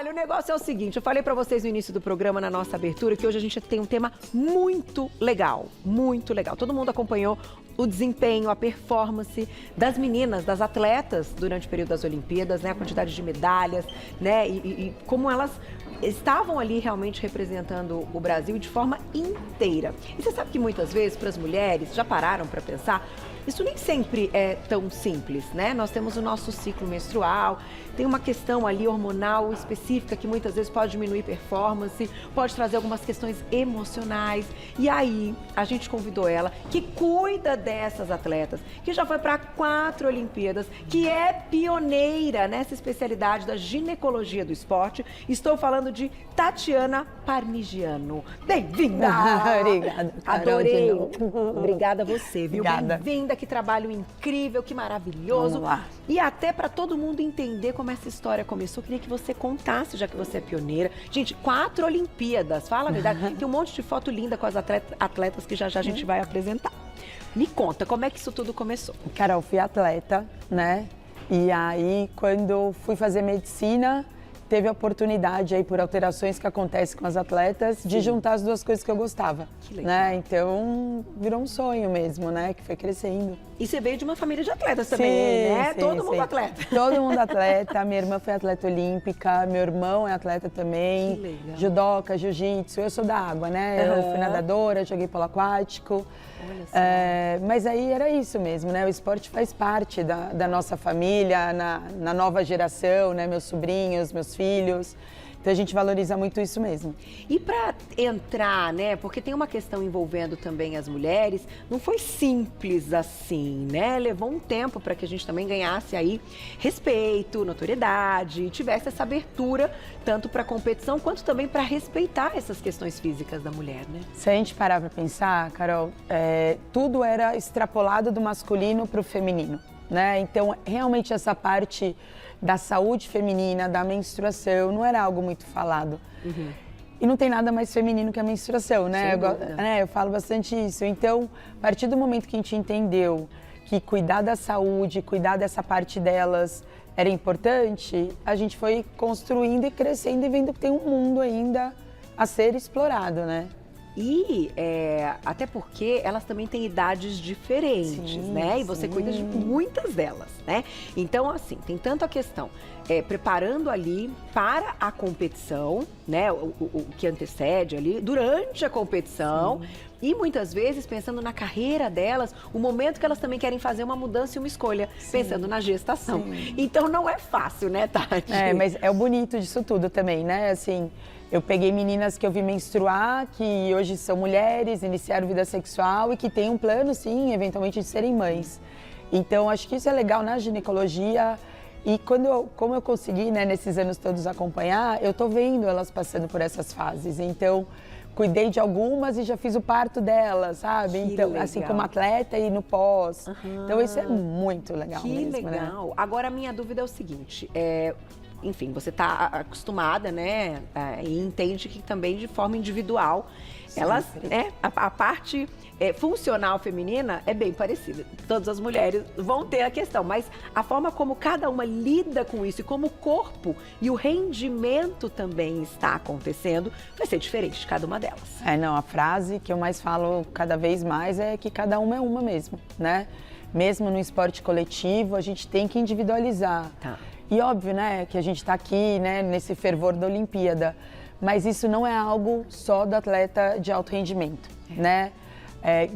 Olha, o negócio é o seguinte, eu falei pra vocês no início do programa, na nossa abertura, que hoje a gente tem um tema muito legal, muito legal. Todo mundo acompanhou o desempenho, a performance das meninas, das atletas durante o período das Olimpíadas, né? A quantidade de medalhas, né? E como elas estavam ali realmente representando o Brasil de forma inteira. E você sabe que muitas vezes, para as mulheres, já pararam para pensar, isso nem sempre é tão simples, né? Nós temos o nosso ciclo menstrual, tem uma questão ali hormonal específica que muitas vezes pode diminuir performance, pode trazer algumas questões emocionais. E aí, a gente convidou ela, que cuida dessas atletas, que já foi para 4 Olimpíadas, que é pioneira nessa especialidade da ginecologia do esporte. Estou falando de Tatiana Parmigiano. Bem-vinda! Obrigada, Carol, Adorei! de novo. Obrigada a você, viu? Obrigada. Bem-vinda, que trabalho incrível, que maravilhoso. Vamos lá. E até para todo mundo entender como essa história começou, eu queria que você contasse, já que você é pioneira. Gente, 4 Olimpíadas, fala a verdade. Tem um monte de foto linda com as atletas que já a gente vai apresentar. Me conta, como é que isso tudo começou? Carol, fui atleta, né? E aí, quando fui fazer medicina, teve a oportunidade aí, por alterações que acontecem com as atletas, de juntar as duas coisas que eu gostava. Que legal. Né? Então, virou um sonho mesmo, né? Que foi crescendo. E você veio de uma família de atletas também, né? Sim, Todo mundo sim. atleta. Todo mundo atleta. Minha irmã foi atleta olímpica, meu irmão é atleta também. Que legal. Judoca, jiu-jitsu. Eu sou da água, né? Eu fui nadadora, joguei polo aquático. Olha só. Mas aí era isso mesmo, né? O esporte faz parte da nossa família, na nova geração, né? Meus sobrinhos, meus filhos. Então a gente valoriza muito isso mesmo. E para entrar, né, porque tem uma questão envolvendo também as mulheres, não foi simples assim, né? Levou um tempo para que a gente também ganhasse aí respeito, notoriedade, tivesse essa abertura tanto para competição quanto também para respeitar essas questões físicas da mulher, né? Se a gente parar para pensar, Carol, tudo era extrapolado do masculino para o feminino, né? Então realmente essa parte da saúde feminina, da menstruação, não era algo muito falado. Uhum. E não tem nada mais feminino que a menstruação, né? Eu falo bastante isso. Então, a partir do momento que a gente entendeu que cuidar da saúde, cuidar dessa parte delas era importante, a gente foi construindo e crescendo e vendo que tem um mundo ainda a ser explorado, né? E até porque elas também têm idades diferentes, Sim, né? E você sim. cuida de muitas delas, né? Então, assim, tem tanto a questão preparando ali para a competição, né? O que antecede ali, durante a competição. Sim. E muitas vezes pensando na carreira delas, o momento que elas também querem fazer uma mudança e uma escolha, sim, pensando na gestação. Sim. Então não é fácil, né, Tati? Mas é o bonito disso tudo também, né? Assim, eu peguei meninas que eu vi menstruar, que hoje são mulheres, iniciaram vida sexual e que têm um plano, sim, eventualmente de serem mães. Então, acho que isso é legal na ginecologia. E como eu consegui, né, nesses anos todos acompanhar, eu tô vendo elas passando por essas fases. Então, cuidei de algumas e já fiz o parto delas, sabe? Que então, legal. assim, como atleta e no pós. Uhum. Então, isso é muito legal que mesmo, legal. Né? Agora, a minha dúvida é o seguinte, enfim, você está acostumada, né, e entende que também de forma individual, sim, elas, a parte funcional feminina é bem parecida. Todas as mulheres vão ter a questão, mas a forma como cada uma lida com isso e como o corpo e o rendimento também está acontecendo vai ser diferente de cada uma delas. Não, a frase que eu mais falo cada vez mais é que cada uma é uma mesmo, né? Mesmo no esporte coletivo, a gente tem que individualizar. Tá. E óbvio, né, que a gente está aqui, né, nesse fervor da Olimpíada, mas isso não é algo só do atleta de alto rendimento, né?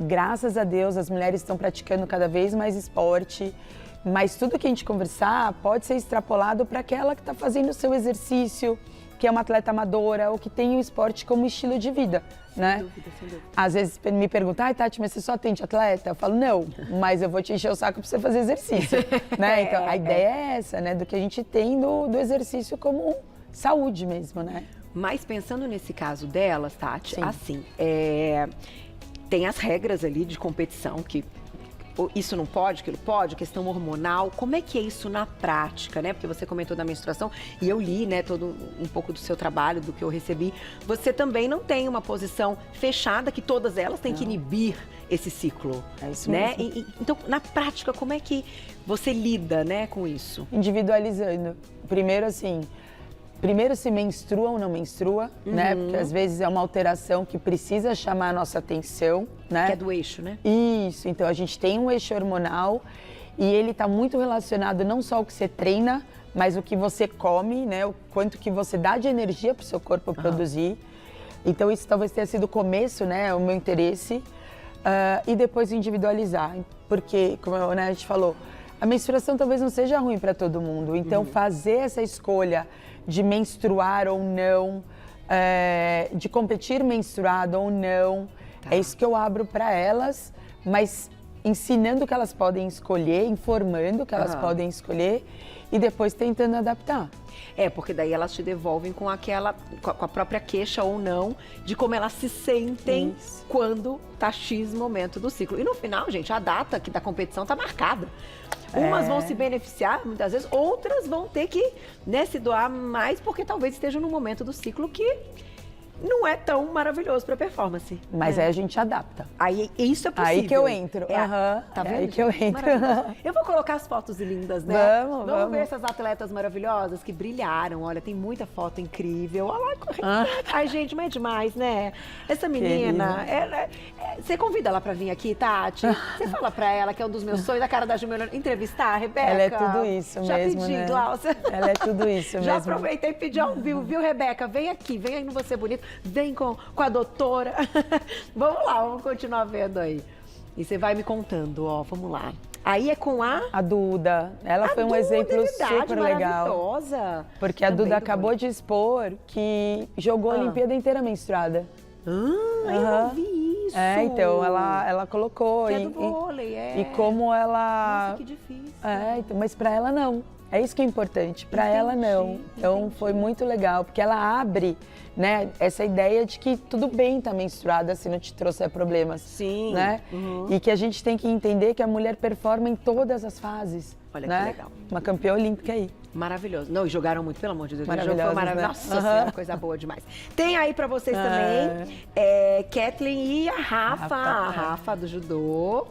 Graças a Deus, as mulheres estão praticando cada vez mais esporte, mas tudo que a gente conversar pode ser extrapolado para aquela que está fazendo o seu exercício, que é uma atleta amadora ou que tem o esporte como estilo de vida, né? Sem dúvida, sem dúvida. Às vezes me perguntam, ai Tati, mas você só atende atleta? Eu falo, não, mas eu vou te encher o saco para você fazer exercício, né? Então a ideia é essa, né? Do que a gente tem do exercício como saúde mesmo, né? Mas pensando nesse caso delas, Tati, Sim. assim, tem as regras ali de competição que isso não pode, aquilo pode, questão hormonal. Como é que é isso na prática, né? Porque você comentou da menstruação e eu li, né, todo um pouco do seu trabalho, do que eu recebi. Você também não tem uma posição fechada que todas elas têm que inibir esse ciclo, É isso né? mesmo. Então, na prática, como é que você lida, né, com isso? Individualizando. Primeiro, assim, primeiro se menstrua ou não menstrua, né? Porque às vezes é uma alteração que precisa chamar a nossa atenção, né? Que é do eixo, né? Isso, então a gente tem um eixo hormonal e ele está muito relacionado não só ao que você treina, mas o que você come, né? O quanto que você dá de energia para o seu corpo produzir. Então isso talvez tenha sido o começo, né? O meu interesse. E depois individualizar, porque, como a gente falou, a menstruação talvez não seja ruim para todo mundo. Então fazer essa escolha de menstruar ou não, de competir menstruado ou não, é isso que eu abro para elas, mas ensinando que elas podem escolher, informando que elas podem escolher e depois tentando adaptar. Porque daí elas te devolvem com a própria queixa ou não, de como elas se sentem quando tá X momento do ciclo. E no final, gente, a data aqui da competição tá marcada. Umas vão se beneficiar, muitas vezes, outras vão ter que, né, se doar mais, porque talvez estejam num momento do ciclo que não é tão maravilhoso para performance. Mas aí a gente adapta. Aí isso é possível. Aí que eu entro. Tá vendo? Aí que eu entro. Eu vou colocar as fotos lindas, né? Vamos ver essas atletas maravilhosas que brilharam. Olha, tem muita foto incrível. Olha lá, ai, gente, mas é demais, né? Essa menina, você convida ela para vir aqui, Tati? Você fala para ela que é um dos meus sonhos, a cara da Júlia, entrevistar a Rebeca. Ela é tudo isso Já mesmo, pedi, né? Glaucia. Ela é tudo isso mesmo. Já aproveitei e pedi ao vivo, viu, Rebeca? Vem aqui, vem aí no Você Bonito. Vem com a doutora. Vamos lá, vamos continuar vendo aí. E você vai me contando, ó, vamos lá. Aí é com a Duda. Ela foi um exemplo super legal. Maravilhosa. Porque a Duda acabou de expor que jogou a Olimpíada inteira menstruada. Eu não vi isso. Então ela colocou. Que é do vôlei, E como ela... Nossa, que difícil. Então, mas pra ela não. É isso que é importante. Pra ela não. Então foi muito legal, porque ela abre, né, essa ideia de que tudo bem estar menstruada se não te trouxer problemas. Sim. Né? E que a gente tem que entender que a mulher performa em todas as fases. Olha né? que legal. Uma campeã olímpica aí. Maravilhoso. Não, e jogaram muito, pelo amor de Deus. Maravilhoso, maravilhoso. né? Nossa Senhora, coisa boa demais. Tem aí pra vocês também, Kathleen e a Rafa. A Rafa do judô.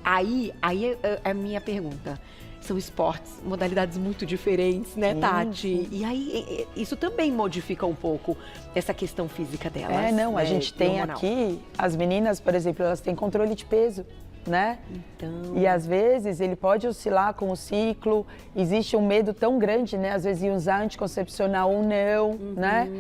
Aí é a minha pergunta. São esportes, modalidades muito diferentes, né, Tati? E aí, isso também modifica um pouco essa questão física delas. A gente tem aqui, as meninas, por exemplo, elas têm controle de peso, né? Então... E às vezes ele pode oscilar com o ciclo, existe um medo tão grande, né? Às vezes em usar anticoncepcional ou não, né?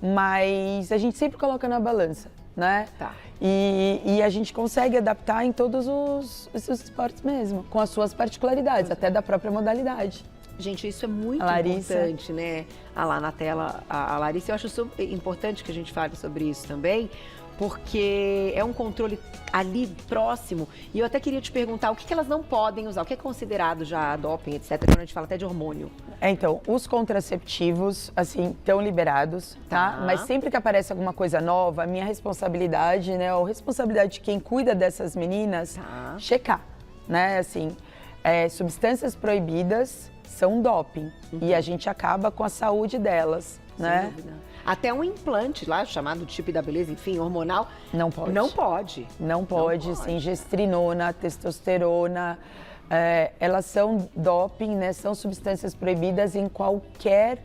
Mas a gente sempre coloca na balança, né? Tá. E a gente consegue adaptar em todos os esportes mesmo, com as suas particularidades, até da própria modalidade. Gente, isso é muito importante, né? Lá na tela, a Larissa, eu acho super importante que a gente fale sobre isso também, porque é um controle ali próximo. E eu até queria te perguntar o que elas não podem usar, o que é considerado já doping, etc., quando a gente fala até de hormônio. Então, os contraceptivos, assim, estão liberados, tá? Mas sempre que aparece alguma coisa nova, a minha responsabilidade, né, ou responsabilidade de quem cuida dessas meninas, checar, né? Assim, substâncias proibidas são doping e a gente acaba com a saúde delas, né? Sem dúvida. Até um implante lá, chamado chip da beleza, enfim, hormonal. Não pode. Não pode. Não pode, sem gestrinona, testosterona. Elas são doping, né? São substâncias proibidas em qualquer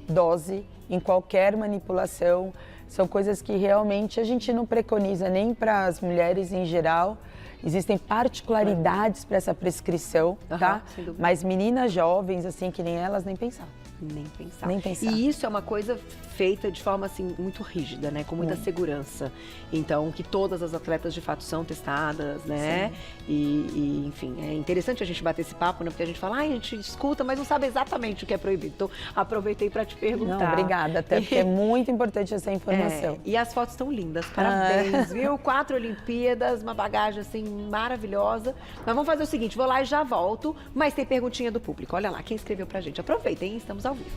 dose, em qualquer manipulação. São coisas que realmente a gente não preconiza nem para as mulheres em geral. Existem particularidades para essa prescrição, tá? Mas meninas jovens, assim, que nem elas, nem pensar. Nem pensar. Nem pensar. E isso é uma coisa feita de forma, assim, muito rígida, né? Com muita segurança. Então, que todas as atletas, de fato, são testadas, né? E, enfim, é interessante a gente bater esse papo, né? Porque a gente fala, a gente escuta, mas não sabe exatamente o que é proibido. Então, aproveitei para te perguntar. Não, obrigada. Até porque é muito importante essa informação. E as fotos estão lindas. Parabéns, viu? 4 Olimpíadas, uma bagagem, assim, maravilhosa. Mas vamos fazer o seguinte, vou lá e já volto. Mas tem perguntinha do público. Olha lá, quem escreveu pra gente. Aproveitem, estamos ao vivo.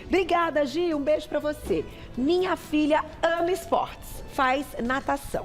Obrigada, Gi. Um beijo pra você. Minha filha ama esportes. Faz natação.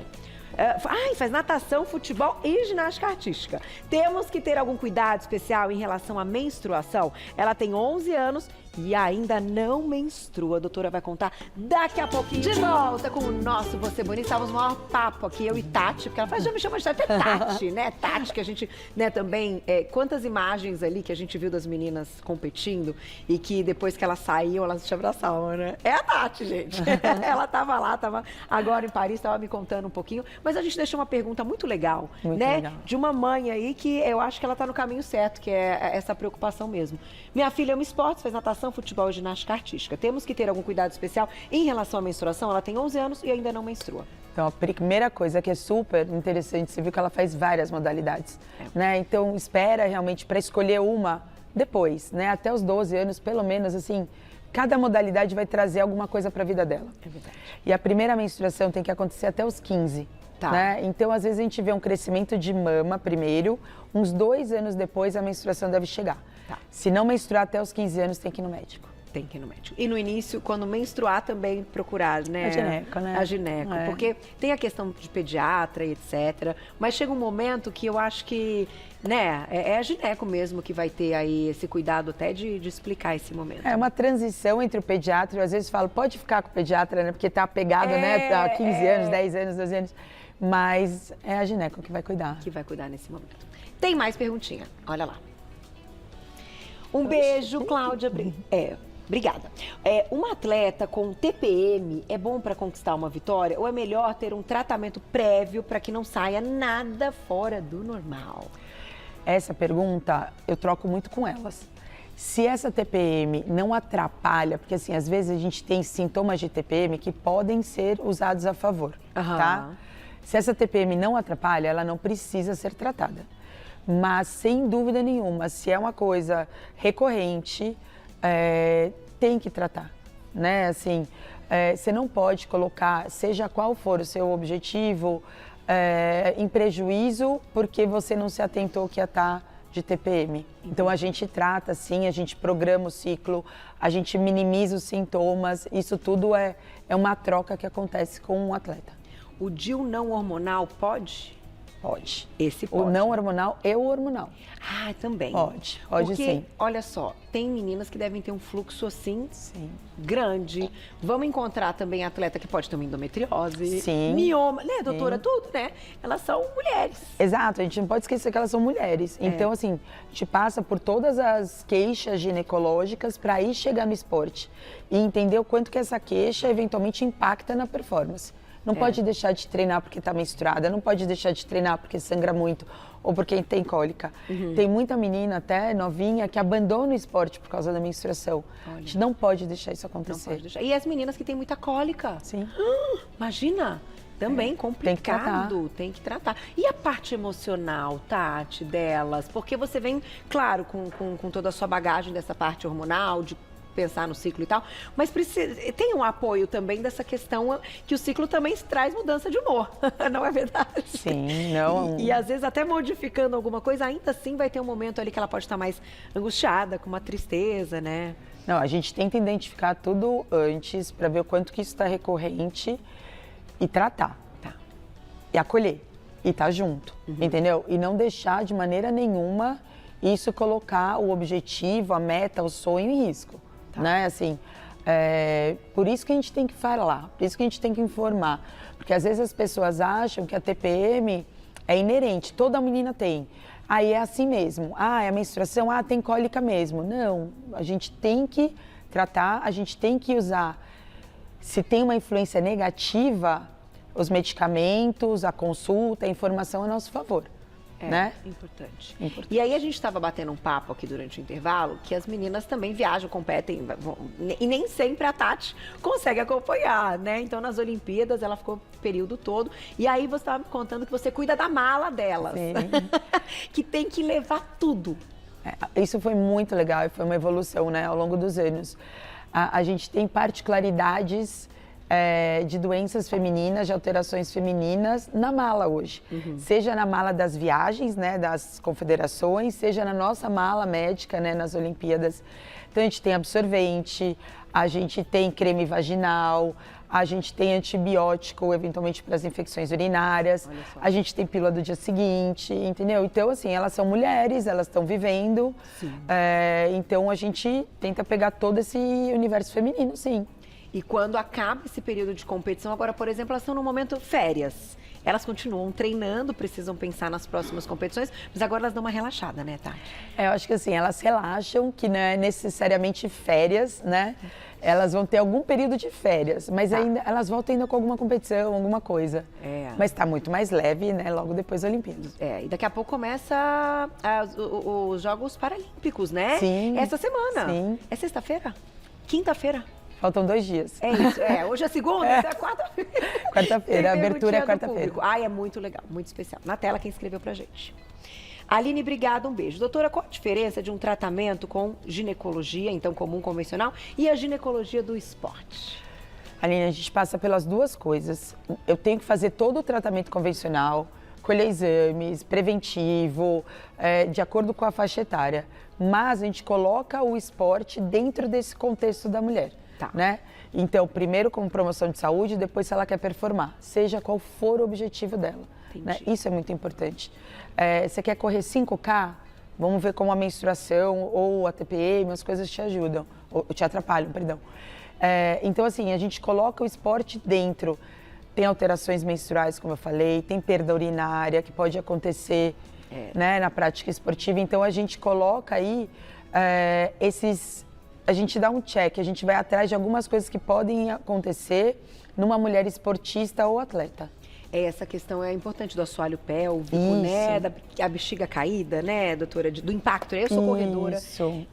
Faz natação, futebol e ginástica artística. Temos que ter algum cuidado especial em relação à menstruação? Ela tem 11 anos e ainda não menstrua. A doutora vai contar daqui a pouquinho. De volta com o nosso Você Bonita. Estávamos no maior papo aqui, eu e Tati, porque ela faz, já me chama de Tati, até Tati, né? Tati, que a gente, né, também, quantas imagens ali que a gente viu das meninas competindo e que depois que elas saíam, elas se abraçavam, né? É a Tati, gente. Ela estava lá, estava agora em Paris, estava me contando um pouquinho, mas a gente deixou uma pergunta muito legal, muito né? Legal. De uma mãe aí que eu acho que ela está no caminho certo, que é essa preocupação mesmo. Minha filha ama esportes, faz natação, futebol e ginástica artística. Temos que ter algum cuidado especial em relação à menstruação? Ela tem 11 anos e ainda não menstrua. Então, a primeira coisa que é super interessante, você viu que ela faz várias modalidades, né? Então, espera realmente para escolher uma depois, né? Até os 12 anos, pelo menos, assim, cada modalidade vai trazer alguma coisa para a vida dela. É verdade. E a primeira menstruação tem que acontecer até os 15. Tá. Né? Então, às vezes, a gente vê um crescimento de mama primeiro, uns 2 anos depois a menstruação deve chegar. Tá. Se não menstruar até os 15 anos, tem que ir no médico. Tem que ir no médico. E no início, quando menstruar, também procurar, né? A gineco, né? A gineco. É. Porque tem a questão de pediatra e etc. Mas chega um momento que eu acho que, né, é a gineco mesmo que vai ter aí esse cuidado até de explicar esse momento. É uma transição entre o pediatra, eu às vezes falo, pode ficar com o pediatra, né? Porque tá apegado, né? Há 15 anos, 10 anos, 12 anos. Mas é a gineco que vai cuidar. Que vai cuidar nesse momento. Tem mais perguntinha. Olha lá. Um beijo, Cláudia. Obrigada. Uma atleta com TPM é bom para conquistar uma vitória ou é melhor ter um tratamento prévio para que não saia nada fora do normal? Essa pergunta eu troco muito com elas. Se essa TPM não atrapalha, porque assim, às vezes a gente tem sintomas de TPM que podem ser usados a favor, tá? Se essa TPM não atrapalha, ela não precisa ser tratada. Mas, sem dúvida nenhuma, se é uma coisa recorrente, tem que tratar, né? Assim, você não pode colocar, seja qual for o seu objetivo, em prejuízo porque você não se atentou que ia estar de TPM. Então, a gente trata, sim, a gente programa o ciclo, a gente minimiza os sintomas, isso tudo é uma troca que acontece com um atleta. O DIU não hormonal pode? Pode. Esse pode. O não hormonal e o hormonal. Ah, também. Pode porque, sim. Olha só, tem meninas que devem ter um fluxo assim, Sim. grande. Vamos encontrar também atleta que pode ter uma endometriose, Sim. mioma, né, doutora? Sim. Tudo, né? Elas são mulheres. Exato, a gente não pode esquecer que elas são mulheres. Então, assim, a gente passa por todas as queixas ginecológicas para ir chegar no esporte e entender o quanto que essa queixa eventualmente impacta na performance. Não pode deixar de treinar porque está menstruada, não pode deixar de treinar porque sangra muito ou porque tem cólica. Tem muita menina, até novinha, que abandona o esporte por causa da menstruação. Olha. A gente não pode deixar isso acontecer. Não pode deixar. E as meninas que têm muita cólica? Sim. Imagina! Também complicado, tem que tratar. E a parte emocional, Tati, delas? Porque você vem, claro, com toda a sua bagagem dessa parte hormonal, de pensar no ciclo e tal, mas tem um apoio também dessa questão que o ciclo também traz mudança de humor, não é verdade? Sim, não. E às vezes até modificando alguma coisa, ainda assim vai ter um momento ali que ela pode estar mais angustiada, com uma tristeza, né? Não, a gente tenta identificar tudo antes para ver o quanto que isso está recorrente e tratar. Tá. E acolher. E estar junto, entendeu? E não deixar de maneira nenhuma isso colocar o objetivo, a meta, o sonho em risco. Tá. Né? Assim, por isso que a gente tem que falar, por isso que a gente tem que informar. Porque às vezes as pessoas acham que a TPM é inerente, toda menina tem. Aí é assim mesmo. É a menstruação, tem cólica mesmo. Não, a gente tem que tratar, a gente tem que usar. Se tem uma influência negativa, os medicamentos, a consulta, a informação a nosso favor. Né? Importante. E aí a gente estava batendo um papo aqui durante o intervalo que as meninas também viajam, competem e nem sempre a Tati consegue acompanhar, né? Então nas Olimpíadas ela ficou o período todo e aí você estava me contando que você cuida da mala delas, que tem que levar tudo. Isso foi muito legal e foi uma evolução, né, ao longo dos anos. A gente tem particularidades de doenças femininas, de alterações femininas na mala hoje. Seja na mala das viagens, né, das confederações, seja na nossa mala médica, né, nas Olimpíadas. Então a gente tem absorvente, a gente tem creme vaginal, a gente tem antibiótico, eventualmente para as infecções urinárias, a gente tem pílula do dia seguinte, entendeu? Então, assim, elas são mulheres, elas estão vivendo, então a gente tenta pegar todo esse universo feminino, sim. E quando acaba esse período de competição, agora, por exemplo, elas estão no momento férias. Elas continuam treinando, precisam pensar nas próximas competições, mas agora elas dão uma relaxada, né, Tati? Eu acho que assim, elas relaxam, que não é necessariamente férias, né? Elas vão ter algum período de férias, mas ainda elas voltam ainda com alguma competição, alguma coisa. Mas está muito mais leve, né? Logo depois da Olimpíada. E daqui a pouco começa os Jogos Paralímpicos, né? Sim. Essa semana. Sim. É sexta-feira? Quinta-feira? Faltam 2 dias. É isso, hoje é segunda, então é quarta-feira. Quarta-feira, a abertura é quarta-feira. Ai, é muito legal, muito especial. Na tela, quem escreveu pra gente. Aline, obrigada, um beijo. Doutora, qual a diferença de um tratamento com ginecologia, então comum, convencional, e a ginecologia do esporte? Aline, a gente passa pelas duas coisas. Eu tenho que fazer todo o tratamento convencional, colher exames, preventivo, de acordo com a faixa etária. Mas a gente coloca o esporte dentro desse contexto da mulher. Né? Então, primeiro como promoção de saúde, depois se ela quer performar, seja qual for o objetivo dela. Né? Isso é muito importante. Você quer correr 5K? Vamos ver como a menstruação ou a TPM, as coisas te ajudam, ou te atrapalham, perdão. Então, assim, a gente coloca o esporte dentro. Tem alterações menstruais, como eu falei, tem perda urinária que pode acontecer né, na prática esportiva. Então, a gente coloca aí a gente dá um check, a gente vai atrás de algumas coisas que podem acontecer numa mulher esportista ou atleta. Essa questão é importante do assoalho pélvico, né? A bexiga caída, né, doutora? Do impacto, né? Eu sou corredora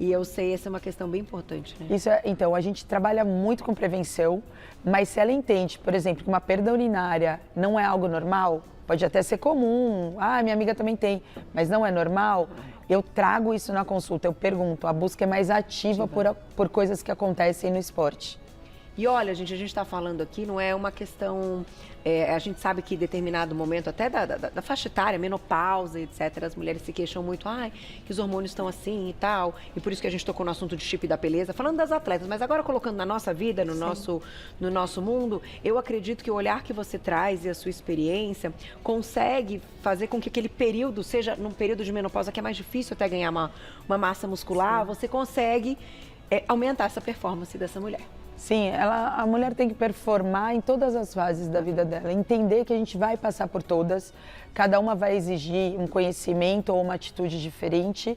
e eu sei, essa é uma questão bem importante, né? Então, a gente trabalha muito com prevenção, mas se ela entende, por exemplo, que uma perda urinária não é algo normal, pode até ser comum, minha amiga também tem, mas não é normal, eu trago isso na consulta, eu pergunto, a busca é mais ativa por coisas que acontecem no esporte. E olha, gente, a gente está falando aqui, não é uma questão... a gente sabe que em determinado momento, até da faixa etária, menopausa, etc., as mulheres se queixam muito, que os hormônios estão assim e tal, e por isso que a gente tocou no assunto de chip da beleza, falando das atletas, mas agora colocando na nossa vida, no nosso mundo, eu acredito que o olhar que você traz e a sua experiência consegue fazer com que aquele período, seja num período de menopausa que é mais difícil até ganhar uma massa muscular, você consegue aumentar essa performance dessa mulher. Sim, a mulher tem que performar em todas as fases da vida dela, entender que a gente vai passar por todas, cada uma vai exigir um conhecimento ou uma atitude diferente,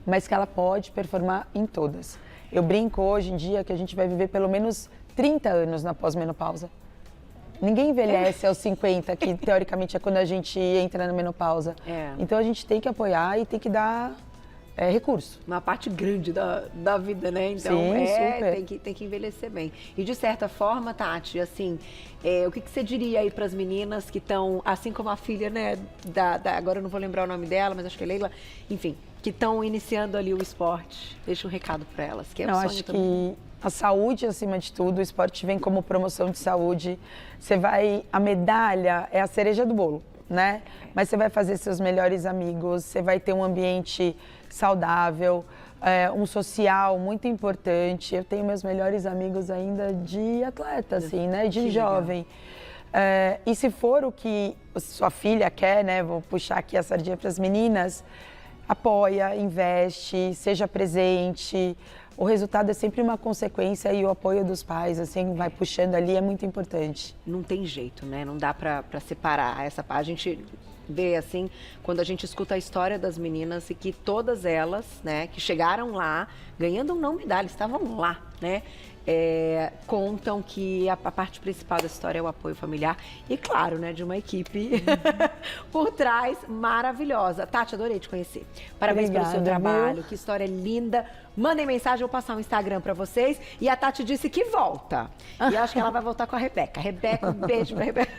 mas que ela pode performar em todas. Eu brinco hoje em dia que a gente vai viver pelo menos 30 anos na pós-menopausa. Ninguém envelhece aos 50, que teoricamente é quando a gente entra na menopausa. Então a gente tem que apoiar e tem que dar... recurso. Uma parte grande da vida, né? Então, super. Tem que envelhecer bem. E de certa forma, Tati, assim, o que você diria aí para as meninas que estão, assim como a filha, né, agora eu não vou lembrar o nome dela, mas acho que é Leila, enfim, que estão iniciando ali o esporte. Deixa um recado para elas, que é o sonho acho também. Que a saúde, acima de tudo, o esporte vem como promoção de saúde. A medalha é a cereja do bolo, né? Mas você vai fazer seus melhores amigos, você vai ter um ambiente saudável, um social muito importante. Eu tenho meus melhores amigos ainda de atleta, assim, né? De jovem. E se for o que sua filha quer, né? Vou puxar aqui a sardinha para as meninas. Apoia, investe, seja presente. O resultado é sempre uma consequência e o apoio dos pais, assim, vai puxando ali, é muito importante. Não tem jeito, né? Não dá para separar essa parte. A gente vê, assim, quando a gente escuta a história das meninas e que todas elas, né, que chegaram lá, ganhando não medalha, estavam lá, né? Contam que a parte principal da história é o apoio familiar e, claro, né, de uma equipe por trás maravilhosa. Tati, adorei te conhecer. Parabéns pelo seu trabalho, que história linda. Mandem mensagem, eu vou passar um Instagram pra vocês. E a Tati disse que volta. E eu acho que ela vai voltar com a Rebeca. Rebeca, um beijo pra Rebeca.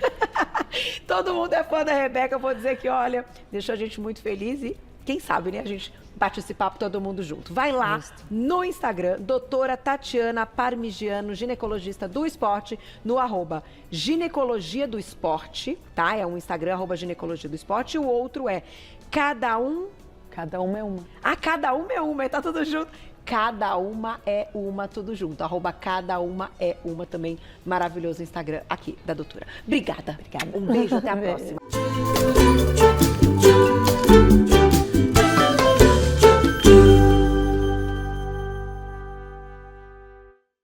Todo mundo é fã da Rebeca, eu vou dizer que, olha, deixou a gente muito feliz e quem sabe, né, a gente bate esse papo todo mundo junto. Vai lá no Instagram, doutora Tatiana Parmigiano, ginecologista do esporte, no @ginecologia do esporte, tá? É um Instagram, @ginecologia do esporte, e o outro é Cada uma é uma. Cada uma é uma, tá tudo junto. Cada Uma é Uma, tudo junto. Cada Uma é Uma também, maravilhoso Instagram aqui da doutora. Obrigada. Obrigada. Um beijo, até a próxima.